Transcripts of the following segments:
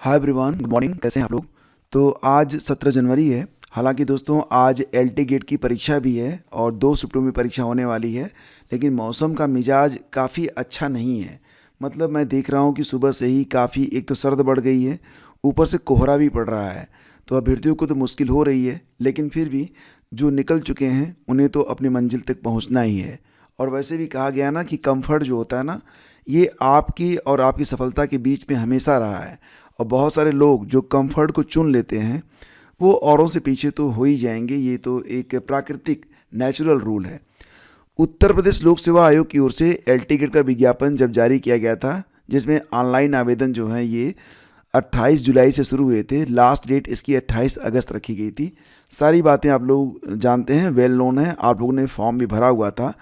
Hi everyone, good morning. कैसे हैं आप लोग? तो आज 17 जनवरी है। हालांकि दोस्तों आज एलटी गेट की परीक्षा भी है और 2 शिफ्टों में परीक्षा होने वाली है, लेकिन मौसम का मिजाज काफ़ी अच्छा नहीं है। मतलब मैं देख रहा हूँ कि सुबह से ही काफ़ी एक तो सर्द बढ़ गई है, ऊपर से कोहरा भी पड़ रहा है। तो अभ्यर्थियों को तो मुश्किल हो रही है, लेकिन फिर भी जो निकल चुके हैं उन्हें तो अपनी मंजिल तक पहुँचना ही है। और वैसे भी कहा गया ना कि कंफर्ट जो होता है ना, ये आपकी और आपकी सफलता के बीच में हमेशा रहा है। और बहुत सारे लोग जो कंफर्ट को चुन लेते हैं वो औरों से पीछे तो हो ही जाएंगे। ये तो एक प्राकृतिक नेचुरल रूल है। उत्तर प्रदेश लोक सेवा आयोग की ओर से एल टिकट का विज्ञापन जब जारी किया गया था, जिसमें ऑनलाइन आवेदन जो है ये 28 जुलाई से शुरू हुए थे। लास्ट डेट इसकी 28 अगस्त रखी गई थी। सारी बातें आप लोग जानते हैं, वेल नोन है, आप लोगों ने फॉर्म भी भरा हुआ था।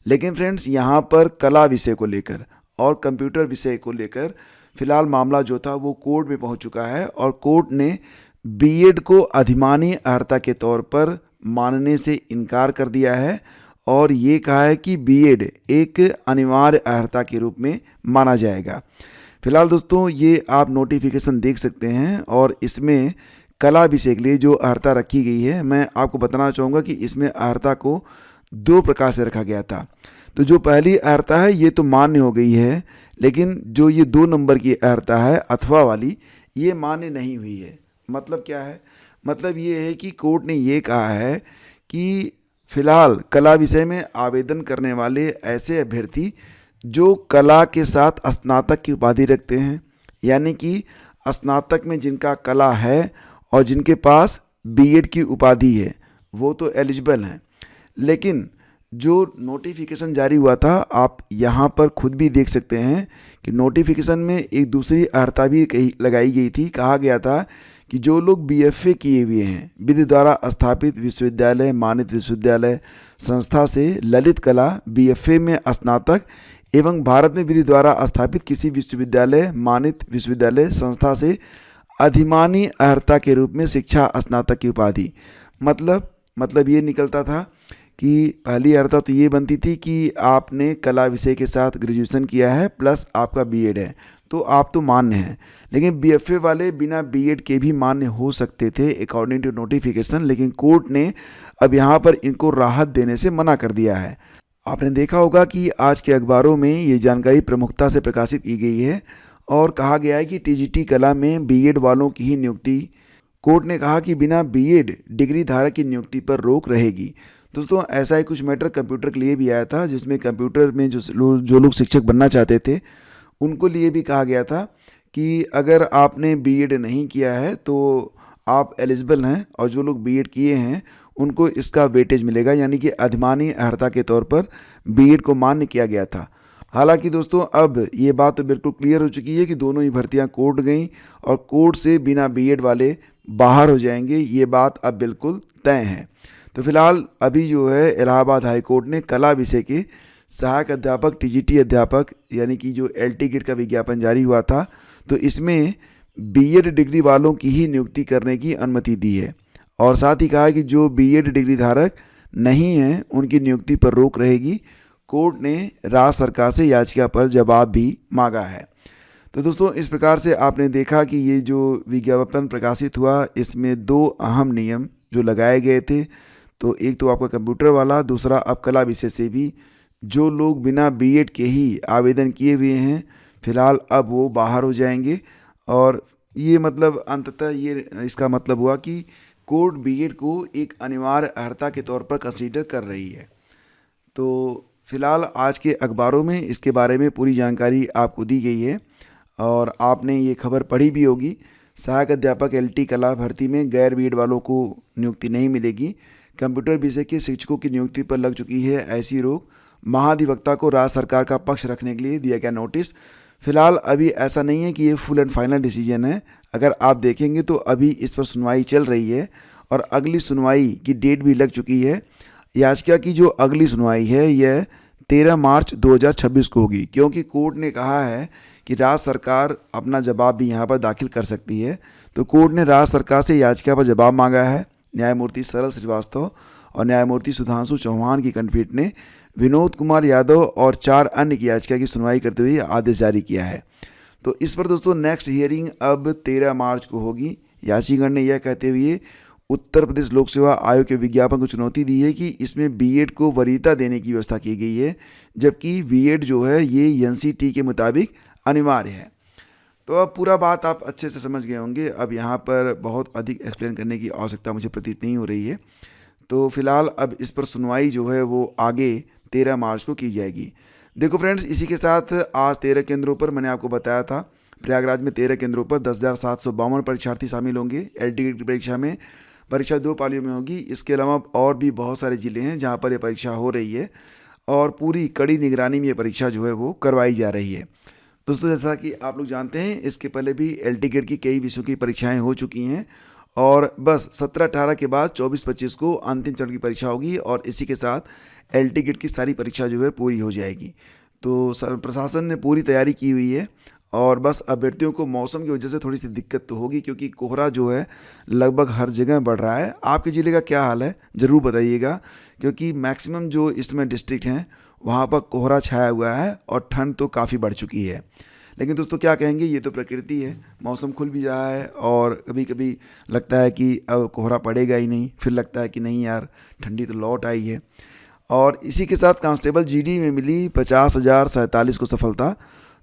लेकिन फ्रेंड्स, यहाँ पर कला विषय को लेकर और कंप्यूटर विषय को लेकर फिलहाल मामला जो था वो कोर्ट में पहुंच चुका है और कोर्ट ने बीएड को अधिमानी अर्हता के तौर पर मानने से इनकार कर दिया है और ये कहा है कि बीएड एक अनिवार्य अर्हता के रूप में माना जाएगा। फिलहाल दोस्तों ये आप नोटिफिकेशन देख सकते हैं और इसमें कला विषय के लिए जो अर्हता रखी गई है, मैं आपको बताना चाहूँगा कि इसमें अर्हता को 2 प्रकार से रखा गया था। तो जो पहली अर्हता है ये तो मान्य हो गई है, लेकिन जो ये 2 नंबर की अर्हता है अथवा वाली, ये मान्य नहीं हुई है। मतलब क्या है? मतलब ये है कि कोर्ट ने ये कहा है कि फिलहाल कला विषय में आवेदन करने वाले ऐसे अभ्यर्थी जो कला के साथ स्नातक की उपाधि रखते हैं, यानी कि स्नातक में जिनका कला है और जिनके पास बीएड की उपाधि है, वो तो एलिजिबल हैं। लेकिन जो नोटिफिकेशन जारी हुआ था, आप यहाँ पर खुद भी देख सकते हैं कि नोटिफिकेशन में एक दूसरी अर्हता भी लगाई गई थी। कहा गया था कि जो लोग बीएफए किए हुए हैं, विधि द्वारा स्थापित विश्वविद्यालय, मानित विश्वविद्यालय संस्था से ललित कला बीएफए में स्नातक एवं भारत में विधि द्वारा स्थापित किसी विश्वविद्यालय, मानित विश्वविद्यालय संस्था से अधिमानी अर्हता के रूप में शिक्षा स्नातक की उपाधि। मतलब ये निकलता था कि पहली अर्हता तो ये बनती थी कि आपने कला विषय के साथ ग्रेजुएशन किया है प्लस आपका बीएड है, तो आप तो मान्य हैं। लेकिन बीएफए वाले बिना बीएड के भी मान्य हो सकते थे अकॉर्डिंग टू नोटिफिकेशन, लेकिन कोर्ट ने अब यहाँ पर इनको राहत देने से मना कर दिया है। आपने देखा होगा कि आज के अखबारों में ये जानकारी प्रमुखता से प्रकाशित की गई है और कहा गया है कि टीजीटी कला में बीएड वालों की ही नियुक्ति। कोर्ट ने कहा कि बिना बीएड डिग्री धारक की नियुक्ति पर रोक रहेगी। दोस्तों ऐसा ही कुछ मैटर कंप्यूटर के लिए भी आया था, जिसमें कंप्यूटर में जो लोग शिक्षक बनना चाहते थे उनको लिए भी कहा गया था कि अगर आपने बीएड नहीं किया है तो आप एलिजिबल हैं, और जो लोग बीएड किए हैं उनको इसका वेटेज मिलेगा, यानी कि अधिमानी अर्हता के तौर पर बीएड को मान्य किया गया था। हालांकि दोस्तों अब ये बात तो बिल्कुल क्लियर हो चुकी है कि दोनों ही भर्तियां कोर्ट गईं और कोर्ट से बिना बीएड वाले बाहर हो जाएंगे, ये बात अब बिल्कुल तय है। तो फिलहाल अभी जो है इलाहाबाद हाई कोर्ट ने कला विषय के सहायक अध्यापक, टीजीटी अध्यापक, यानी कि जो एलटी गेट का विज्ञापन जारी हुआ था, तो इसमें बीएड डिग्री वालों की ही नियुक्ति करने की अनुमति दी है और साथ ही कहा है कि जो बीएड डिग्री धारक नहीं हैं उनकी नियुक्ति पर रोक रहेगी। कोर्ट ने राज्य सरकार से याचिका पर जवाब भी मांगा है। तो दोस्तों इस प्रकार से आपने देखा कि ये जो विज्ञापन प्रकाशित हुआ, इसमें 2 अहम नियम जो लगाए गए थे, तो एक तो आपका कंप्यूटर वाला, दूसरा अब कला विषय से भी जो लोग बिना बीएड के ही आवेदन किए हुए हैं फिलहाल अब वो बाहर हो जाएंगे। और ये मतलब अंततः ये इसका मतलब हुआ कि कोर्ट बीएड को एक अनिवार्य अर्हता के तौर पर कंसीडर कर रही है। तो फिलहाल आज के अखबारों में इसके बारे में पूरी जानकारी आपको दी गई है और आपने ये खबर पढ़ी भी होगी। सहायक अध्यापक एलटी कला भर्ती में गैर बीएड वालों को नियुक्ति नहीं मिलेगी। कंप्यूटर विषय के शिक्षकों की नियुक्ति पर लग चुकी है ऐसी रोक। महाधिवक्ता को राज्य सरकार का पक्ष रखने के लिए दिया गया नोटिस। फिलहाल अभी ऐसा नहीं है कि ये फुल एंड फाइनल डिसीजन है। अगर आप देखेंगे तो अभी इस पर सुनवाई चल रही है और अगली सुनवाई की डेट भी लग चुकी है। याचिका की जो अगली सुनवाई है यह 13 मार्च 2026 को होगी, क्योंकि कोर्ट ने कहा है कि राज्य सरकार अपना जवाब भी यहाँ पर दाखिल कर सकती है। तो कोर्ट ने राज्य सरकार से याचिका पर जवाब मांगा है। न्यायमूर्ति सरल श्रीवास्तव और न्यायमूर्ति सुधांशु चौहान की खंडपीठ ने विनोद कुमार यादव और 4 अन्य की याचिका की सुनवाई करते हुए आदेश जारी किया है। तो इस पर दोस्तों नेक्स्ट हियरिंग अब 13 मार्च को होगी। याचिकाकर्ता ने यह कहते हुए उत्तर प्रदेश लोक सेवा आयोग के विज्ञापन को चुनौती दी है कि इसमें बीएड को वरीयता देने की व्यवस्था की गई है, जबकि बीएड जो है ये एनसीटी के मुताबिक अनिवार्य है। तो अब पूरा बात आप अच्छे से समझ गए होंगे। अब यहाँ पर बहुत अधिक एक्सप्लेन करने की आवश्यकता मुझे प्रतीत नहीं हो रही है। तो फिलहाल अब इस पर सुनवाई जो है वो आगे 13 मार्च को की जाएगी। देखो फ्रेंड्स, इसी के साथ आज 13 केंद्रों पर मैंने आपको बताया था, प्रयागराज में 13 केंद्रों पर 10,752 परीक्षार्थी शामिल होंगे। एलटी की परीक्षा में परीक्षा 2 पालियों में होगी। इसके अलावा और भी बहुत सारे ज़िले हैं जहाँ पर ये परीक्षा हो रही है और पूरी कड़ी निगरानी में ये परीक्षा जो है वो करवाई जा रही है। दोस्तों, जैसा कि आप लोग जानते हैं, इसके पहले भी एलटी गेट की कई विषयों की परीक्षाएं हो चुकी हैं और बस 17-18 के बाद 24-25 को अंतिम चरण की परीक्षा होगी और इसी के साथ एलटी गेट की सारी परीक्षा जो है पूरी हो जाएगी। तो प्रशासन ने पूरी तैयारी की हुई है और बस अभ्यर्थियों को मौसम की वजह से थोड़ी सी दिक्कत तो होगी, क्योंकि कोहरा जो है लगभग हर जगह बढ़ रहा है। आपके ज़िले का क्या हाल है ज़रूर बताइएगा, क्योंकि मैक्सिमम जो इसमें डिस्ट्रिक्ट हैं वहाँ पर कोहरा छाया हुआ है और ठंड तो काफ़ी बढ़ चुकी है। लेकिन दोस्तों क्या कहेंगे, ये तो प्रकृति है। मौसम खुल भी रहा है और कभी कभी लगता है कि अब कोहरा पड़ेगा ही नहीं, फिर लगता है कि नहीं यार ठंडी तो लौट आई है। और इसी के साथ कांस्टेबल जीडी में मिली 50,047 को सफलता।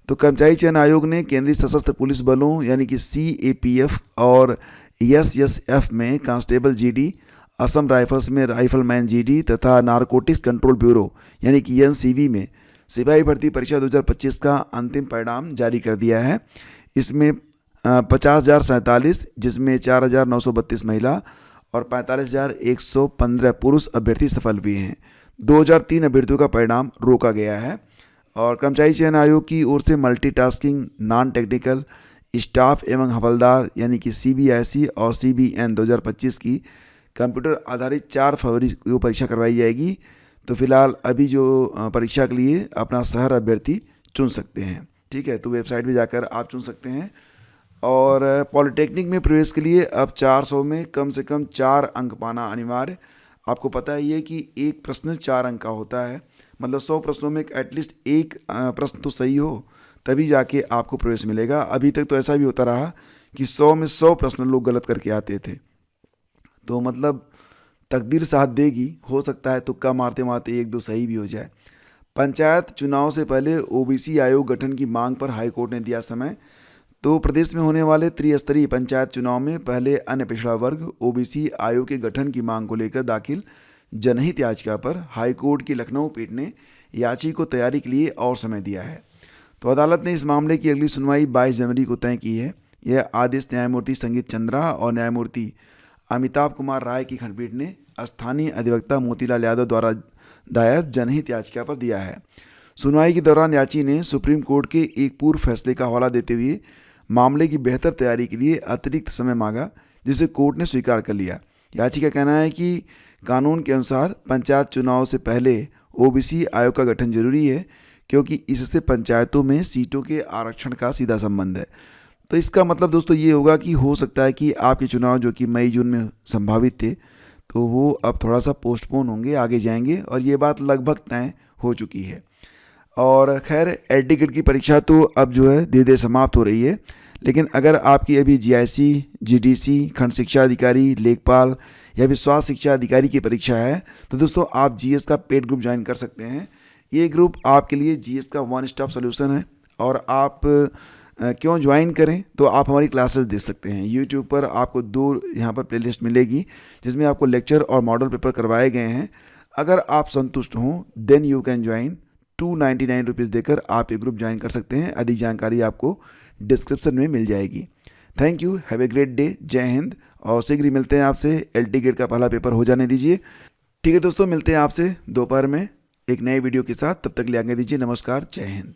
तो कर्मचारी चयन आयोग ने केंद्रीय सशस्त्र पुलिस बलों यानी कि CAPF और SSF में कांस्टेबल जीडी, असम राइफल्स में राइफलमैन जीडी तथा नारकोटिक्स कंट्रोल ब्यूरो यानी कि NCB में सिपाही भर्ती परीक्षा 2025 का अंतिम परिणाम जारी कर दिया है। इसमें 50,047 जिसमें 4,932 महिला और 45,115 पुरुष अभ्यर्थी सफल हुए हैं। 2,003 अभ्यर्थियों का परिणाम रोका गया है। और कर्मचारी चयन आयोग की ओर से मल्टीटास्किंग, नॉन टेक्निकल, स्टाफ एवं हवलदार यानी कि CBIC और CBN 2025 की कंप्यूटर आधारित 4 फरवरी को परीक्षा करवाई जाएगी। तो फिलहाल अभी जो परीक्षा के लिए अपना शहर अभ्यर्थी चुन सकते हैं, ठीक है। तो वेबसाइट पे जाकर आप चुन सकते हैं। और पॉलिटेक्निक में प्रवेश के लिए अब 400 में कम से कम 4 अंक पाना अनिवार्य। आपको पता ही है कि एक प्रश्न 4 अंक का होता है, मतलब 100 प्रश्नों में एटलीस्ट एक प्रश्न तो सही हो तभी जाके आपको प्रवेश मिलेगा। अभी तक तो ऐसा भी होता रहा कि 100 में 100 प्रश्न लोग गलत करके आते थे। तो मतलब तकदीर साथ देगी, हो सकता है तुक्का मारते मारते 1-2 सही भी हो जाए। पंचायत चुनाव से पहले OBC आयोग गठन की मांग पर हाईकोर्ट ने दिया समय। तो प्रदेश में होने वाले त्रिस्तरीय पंचायत चुनाव में पहले अन्य पिछड़ा वर्ग OBC आयोग के गठन की मांग को लेकर दाखिल जनहित याचिका पर हाईकोर्ट की लखनऊ पीठ ने याचिका को तैयारी के लिए और समय दिया है। तो अदालत ने इस मामले की अगली सुनवाई 22 जनवरी को तय की है। यह आदेश न्यायमूर्ति संगीत चंद्रा और न्यायमूर्ति अमिताभ कुमार राय की खंडपीठ ने स्थानीय अधिवक्ता मोतीलाल यादव द्वारा दायर जनहित याचिका पर दिया है। सुनवाई के दौरान याची ने सुप्रीम कोर्ट के एक पूर्व फैसले का हवाला देते हुए मामले की बेहतर तैयारी के लिए अतिरिक्त समय मांगा, जिसे कोर्ट ने स्वीकार कर लिया। याची का कहना है कि कानून के अनुसार पंचायत चुनाव से पहले OBC आयोग का गठन जरूरी है, क्योंकि इससे पंचायतों में सीटों के आरक्षण का सीधा संबंध है। तो इसका मतलब दोस्तों ये होगा कि हो सकता है कि आपके चुनाव जो कि मई-जून में संभावित थे, तो वो अब थोड़ा सा पोस्टपोन होंगे, आगे जाएंगे और ये बात लगभग तय हो चुकी है। और खैर एलटी गेट की परीक्षा तो अब जो है धीरे धीरे समाप्त हो रही है। लेकिन अगर आपकी अभी GIC, GDC, खंड शिक्षा अधिकारी, लेखपाल या फिर स्वास्थ्य शिक्षा अधिकारी की परीक्षा है, तो दोस्तों आप GS का पेड ग्रुप ज्वाइन कर सकते हैं। ये ग्रुप आपके लिए GS का 1 स्टॉप सोल्यूशन है। और आप क्यों ज्वाइन करें, तो आप हमारी क्लासेस देख सकते हैं। यूट्यूब पर आपको 2 यहाँ पर प्लेलिस्ट मिलेगी जिसमें आपको लेक्चर और मॉडल पेपर करवाए गए हैं। अगर आप संतुष्ट हों then you can join. 299 rupees देकर आप ये ग्रुप ज्वाइन कर सकते हैं। अधिक जानकारी आपको डिस्क्रिप्शन में मिल जाएगी। Thank you, have a great day, जय हिंद। और शीघ्र ही मिलते हैं आपसे। एलटी गेट का पहला पेपर हो जाने दीजिए, ठीक है दोस्तों। मिलते हैं आपसे दोपहर में एक नए वीडियो के साथ। तब तक ले आगे दीजिए। नमस्कार, जय हिंद।